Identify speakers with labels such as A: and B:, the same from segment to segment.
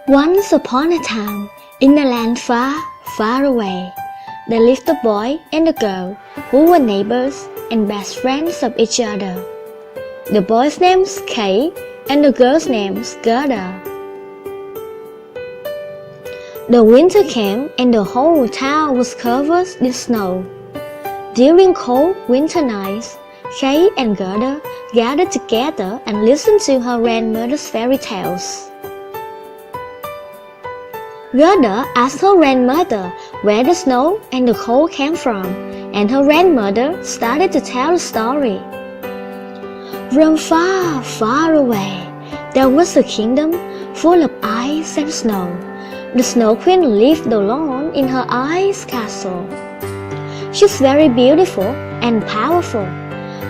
A: Once upon a time, in a land far, far away, there lived a boy and a girl who were neighbors and best friends of each other. The boy's name's Kay and the girl's name's Gerda. The winter came and the whole town was covered in snow. During cold winter nights, Kay and Gerda gathered together and listened to her grandmother's fairy tales. Gerda asked her grandmother where the snow and the cold came from, and her grandmother started to tell the story. From far, far away, there was a kingdom full of ice and snow. The Snow Queen lived alone in her ice castle. She's very beautiful and powerful,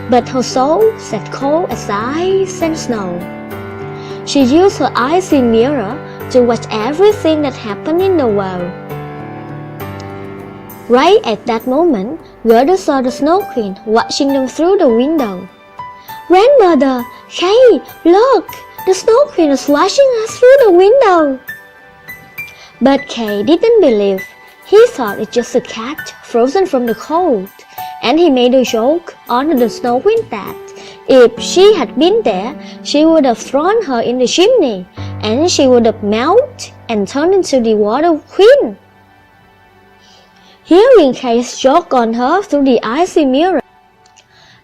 A: but her soul is as cold as ice and snow. She used her icy mirror to watch everything that happened in the world. Right at that moment, Gerda saw the Snow Queen watching them through the window. "Grandmother, Kay, look! The Snow Queen is watching us through the window!" But Kay didn't believe. He thought it's just a cat frozen from the cold, and he made a joke on the Snow Queen that if she had been there, she would have thrown her in the chimney, and she would have melted and turned into the Water Queen. Hearing Kay's joke on her through the icy mirror,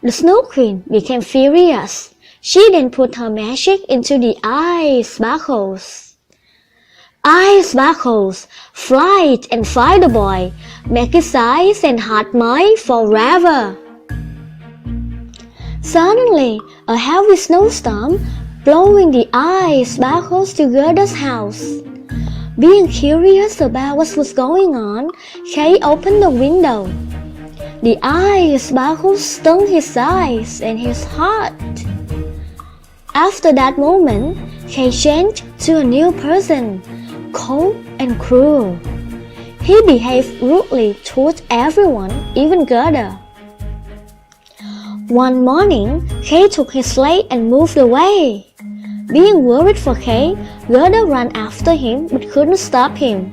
A: the Snow Queen became furious. She then put her magic into the ice sparkles. "Ice sparkles, fly and find the boy, make his eyes and heart mine forever." Suddenly, a heavy snowstorm blowing the ice sparkles to Gerda's house. Being curious about what was going on, Kay opened the window. The ice sparkles stung his eyes and his heart. After that moment, Kay changed to a new person, cold and cruel. He behaved rudely towards everyone, even Gerda. One morning, Kay took his sled and moved away. Being worried for Kay, Gerda ran after him but couldn't stop him.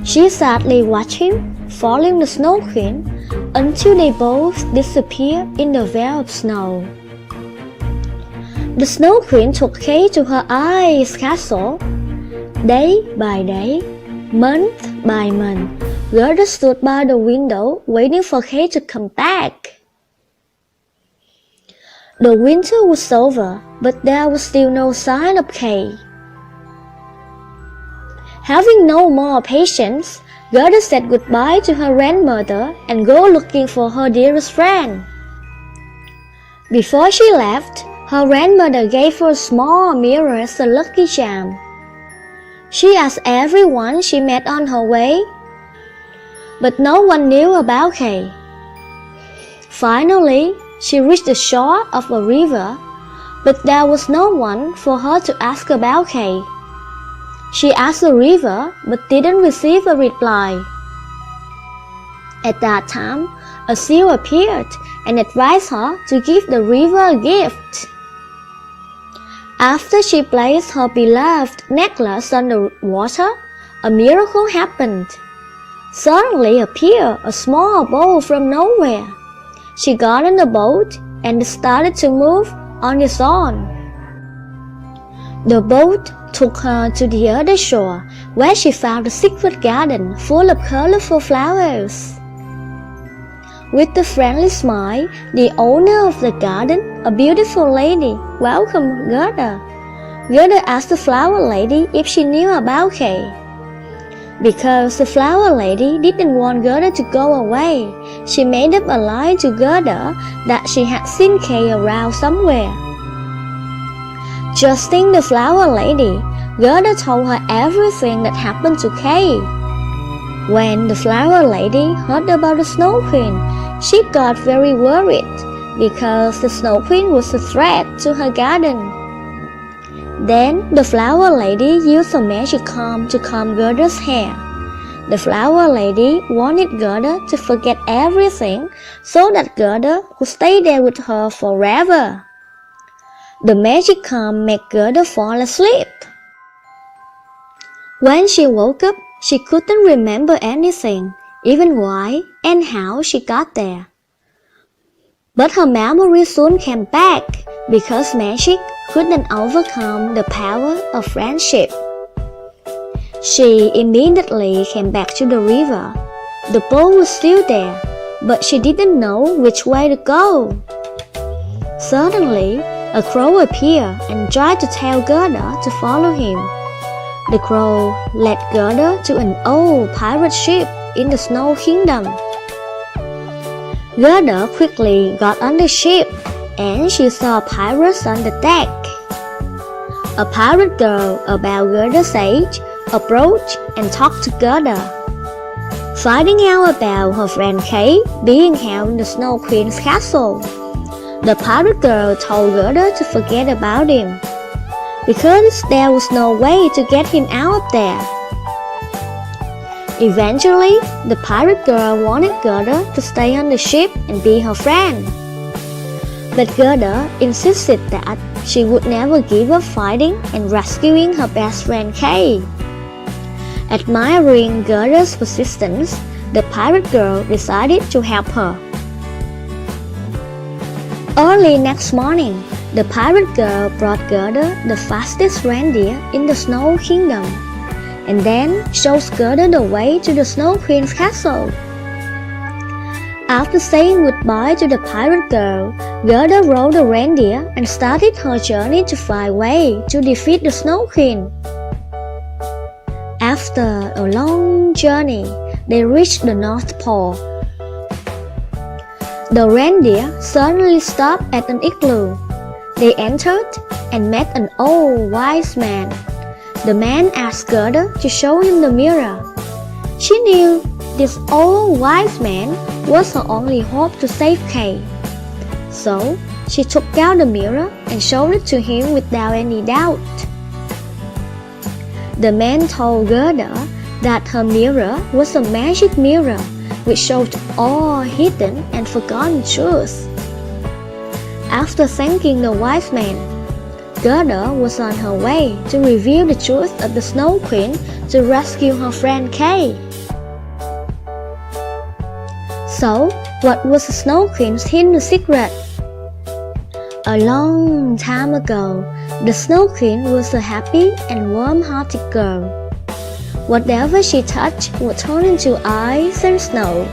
A: She sadly watched him, following the Snow Queen, until they both disappeared in the veil of snow. The Snow Queen took Kay to her ice castle. Day by day, month by month, Gerda stood by the window waiting for Kay to come back. The winter was over, but there was still no sign of Kay. Having no more patience, Gerda said goodbye to her grandmother and go looking for her dearest friend. Before she left, her grandmother gave her a small mirror as a lucky charm. She asked everyone she met on her way, but no one knew about Kay. Finally, she reached the shore of a river, but there was no one for her to ask about Kay. She asked the river, but didn't receive a reply. At that time, a seal appeared and advised her to give the river a gift. After she placed her beloved necklace on the water, a miracle happened. Suddenly appeared a small boat from nowhere. She got on the boat and started to move on its own. The boat took her to the other shore, where she found a secret garden full of colorful flowers. With a friendly smile, the owner of the garden, a beautiful lady, welcomed Gerda. Gerda asked the flower lady if she knew about Kay. Because the flower lady didn't want Gerda to go away, she made up a lie to Gerda that she had seen Kay around somewhere. Trusting the flower lady, Gerda told her everything that happened to Kay. When the flower lady heard about the Snow Queen, she got very worried because the Snow Queen was a threat to her garden. Then the flower lady used a magic comb to comb Gerda's hair. The flower lady wanted Gerda to forget everything so that Gerda would stay there with her forever. The magic comb made Gerda fall asleep. When she woke up, she couldn't remember anything, even why and how she got there. But her memory soon came back because magic couldn't overcome the power of friendship. She immediately came back to the river. The boat was still there, but she didn't know which way to go. Suddenly, a crow appeared and tried to tell Gerda to follow him. The crow led Gerda to an old pirate ship in the Snow Kingdom. Gerda quickly got on the ship and she saw pirates on the deck. A pirate girl about Gerda's age approached and talked to Gerda, finding out about her friend Kay being held in the Snow Queen's castle. The pirate girl told Gerda to forget about him, because there was no way to get him out of there. Eventually, the pirate girl wanted Gerda to stay on the ship and be her friend. But Gerda insisted that she would never give up fighting and rescuing her best friend Kay. Admiring Gerda's persistence, the pirate girl decided to help her. Early next morning, the pirate girl brought Gerda the fastest reindeer in the Snow Kingdom, and then shows Gerda the way to the Snow Queen's castle. After saying goodbye to the pirate girl, Gerda rode the reindeer and started her journey to find a way to defeat the Snow Queen. After a long journey, they reached the North Pole. The reindeer suddenly stopped at an igloo. They entered and met an old wise man. The man asked Gerda to show him the mirror. She knew this old wise man was her only hope to save Kay. So she took out the mirror and showed it to him without any doubt. The man told Gerda that her mirror was a magic mirror which showed all hidden and forgotten truths. After thanking the wise man, Gerda was on her way to reveal the truth of the Snow Queen to rescue her friend Kay. So, what was the Snow Queen's hidden secret? A long time ago, the Snow Queen was a happy and warm-hearted girl. Whatever she touched would turn into ice and snow,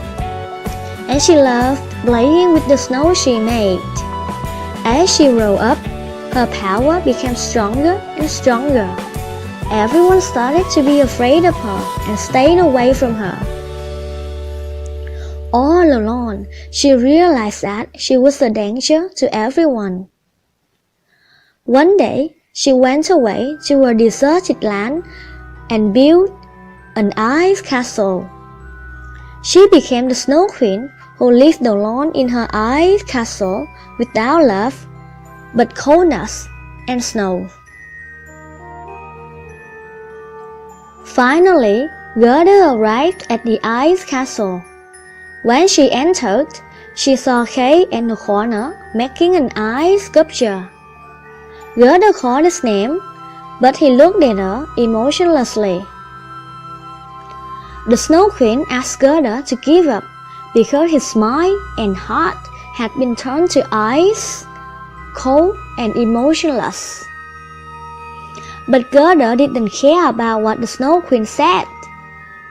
A: and she loved playing with the snow she made. As she grew up, her power became stronger and stronger. Everyone started to be afraid of her and stayed away from her. All alone, she realized that she was a danger to everyone. One day, she went away to a deserted land and built an ice castle. She became the Snow Queen who lived alone in her ice castle without love, but coldness and snow. Finally, Gerda arrived at the ice castle. When she entered, she saw Kay in the corner making an ice sculpture. Gerda called his name, but he looked at her emotionlessly. The Snow Queen asked Gerda to give up because his mind and heart had been turned to ice, cold and emotionless. But Gerda didn't care about what the Snow Queen said.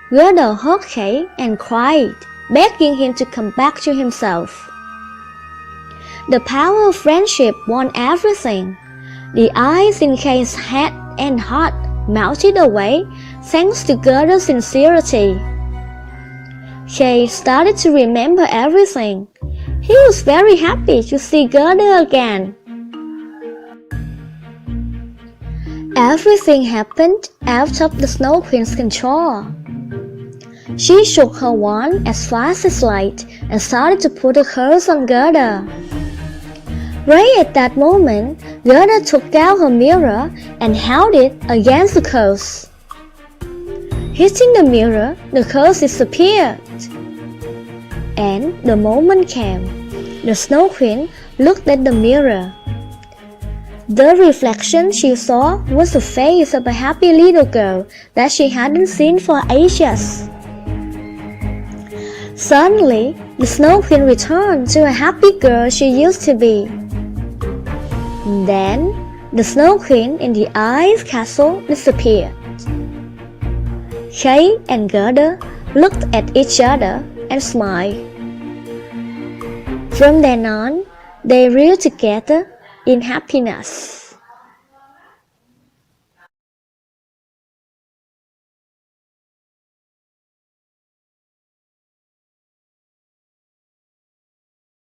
A: Gerda hugged Kay and cried, begging him to come back to himself. The power of friendship won everything. The ice in Kay's head and heart melted away thanks to Gerda's sincerity. Kay started to remember everything. He was very happy to see Gerda again. Everything happened out of the Snow Queen's control. She shook her wand as fast as light and started to put a curse on Gerda. Right at that moment, Gerda took out her mirror and held it against the curse. Hitting the mirror, the curse disappeared. And the moment came. The Snow Queen looked at the mirror. The reflection she saw was the face of a happy little girl that she hadn't seen for ages. Suddenly, the Snow Queen returned to a happy girl she used to be. Then, the Snow Queen in the ice castle disappeared. Kay and Gerda looked at each other and smiled. From then on, they lived together in happiness.